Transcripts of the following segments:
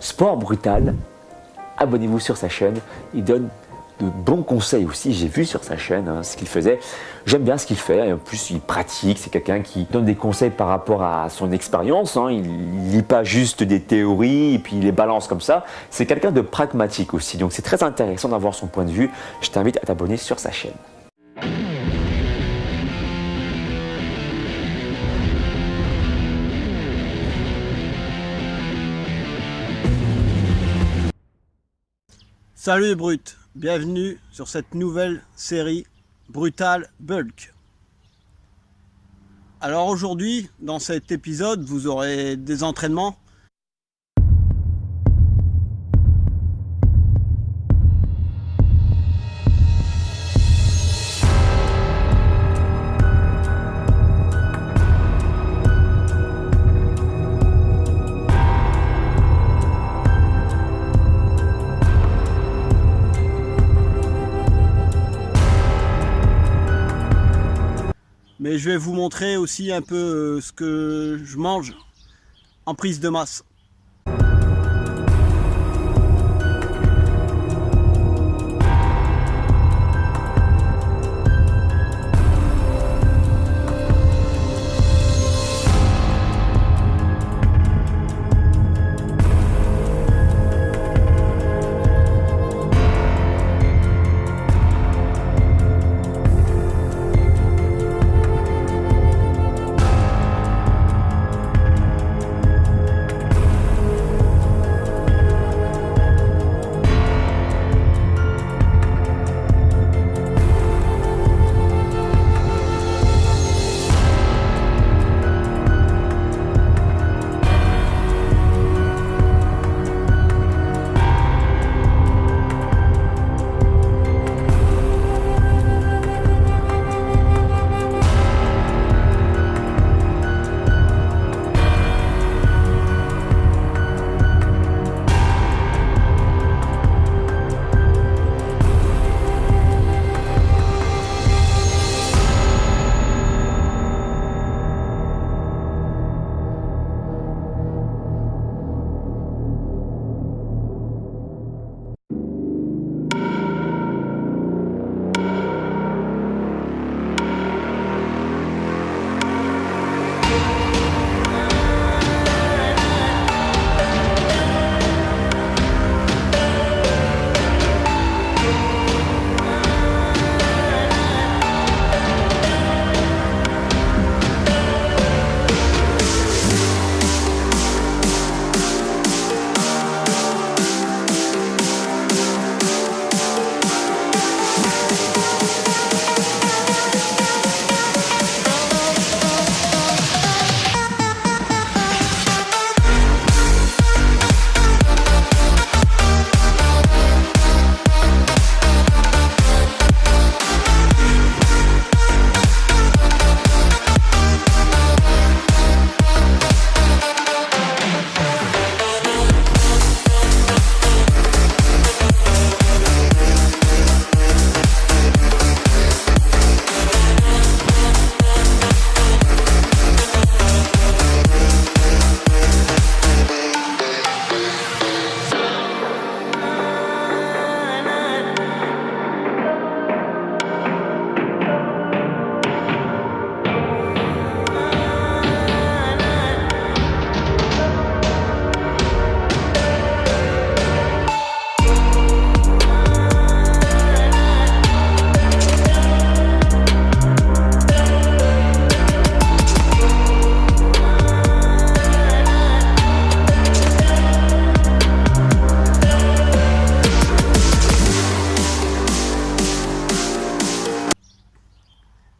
Sport Brutal. Abonnez-vous sur sa chaîne, il donne de bons conseils aussi, j'ai vu sur sa chaîne ce qu'il faisait. J'aime bien ce qu'il fait, et en plus il pratique, c'est quelqu'un qui donne des conseils par rapport à son expérience, il ne lit pas juste des théories et puis il les balance comme ça. C'est quelqu'un de pragmatique aussi, donc c'est très intéressant d'avoir son point de vue. Je t'invite à t'abonner sur sa chaîne. Salut les brutes, bienvenue sur cette nouvelle série Brutal Bulk. Alors aujourd'hui, dans cet épisode, vous aurez des entraînements. Mais je vais vous montrer aussi un peu ce que je mange en prise de masse.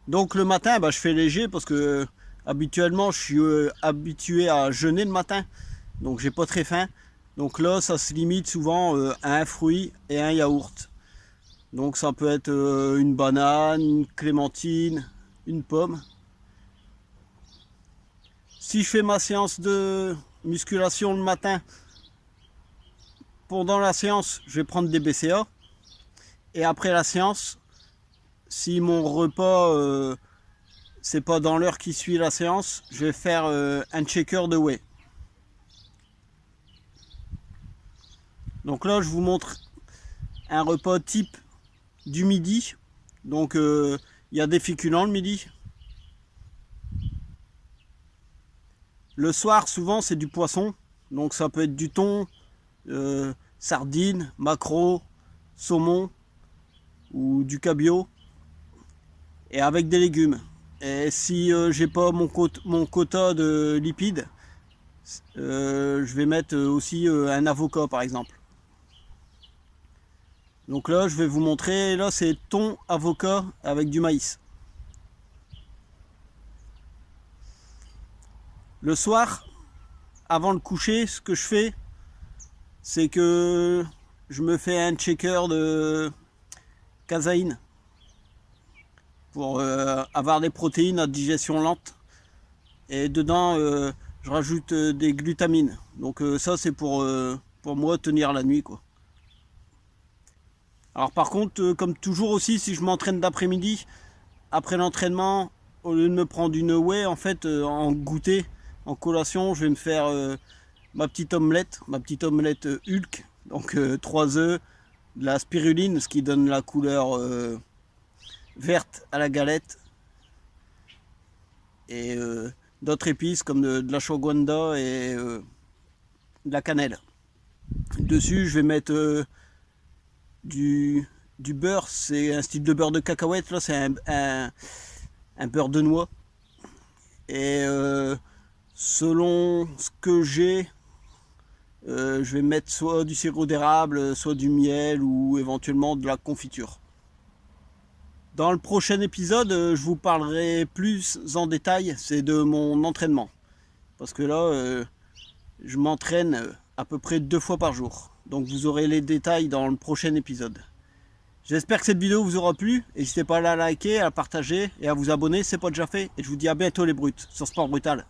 Donc le matin, je fais léger parce que habituellement je suis habitué à jeûner le matin, donc j'ai pas très faim. Donc là ça se limite souvent à un fruit et un yaourt. Donc ça peut être une banane, une clémentine, une pomme. Si je fais ma séance de musculation le matin, pendant la séance je vais prendre des BCA. Et après la séance, si mon repas c'est pas dans l'heure qui suit la séance, je vais faire un shaker de whey. Donc là, je vous montre un repas type du midi. Donc il y a des féculents le midi. Le soir, souvent, c'est du poisson. Donc ça peut être du thon, sardines, maquereau, saumon ou du cabillaud. Et avec des légumes. Et si j'ai pas mon quota de lipides, je vais mettre aussi un avocat par exemple. Donc là, je vais vous montrer, là c'est thon, avocat avec du maïs. Le soir, avant le coucher, ce que je fais, c'est que je me fais un shaker de caséine pour avoir des protéines à digestion lente. Et dedans, je rajoute des glutamines. Donc ça, c'est pour moi tenir la nuit, quoi. Alors par contre, comme toujours aussi, si je m'entraîne d'après-midi, après l'entraînement, au lieu de me prendre une whey, en fait, en goûter, en collation, je vais me faire ma petite omelette Hulk. Donc 3 œufs, de la spiruline, ce qui donne la couleur verte à la galette. Et d'autres épices comme de l'ashwagandha et de la cannelle. Dessus, je vais mettre du beurre, c'est un style de beurre de cacahuète, là c'est un beurre de noix. Et selon ce que j'ai, je vais mettre soit du sirop d'érable, soit du miel ou éventuellement de la confiture. Dans le prochain épisode, je vous parlerai plus en détail, c'est de mon entraînement. Parce que là, je m'entraîne à peu près 2 fois par jour. Donc vous aurez les détails dans le prochain épisode. J'espère que cette vidéo vous aura plu. N'hésitez pas à la liker, à la partager et à vous abonner si ce n'est pas déjà fait. Et je vous dis à bientôt les brutes sur Sport Brutal.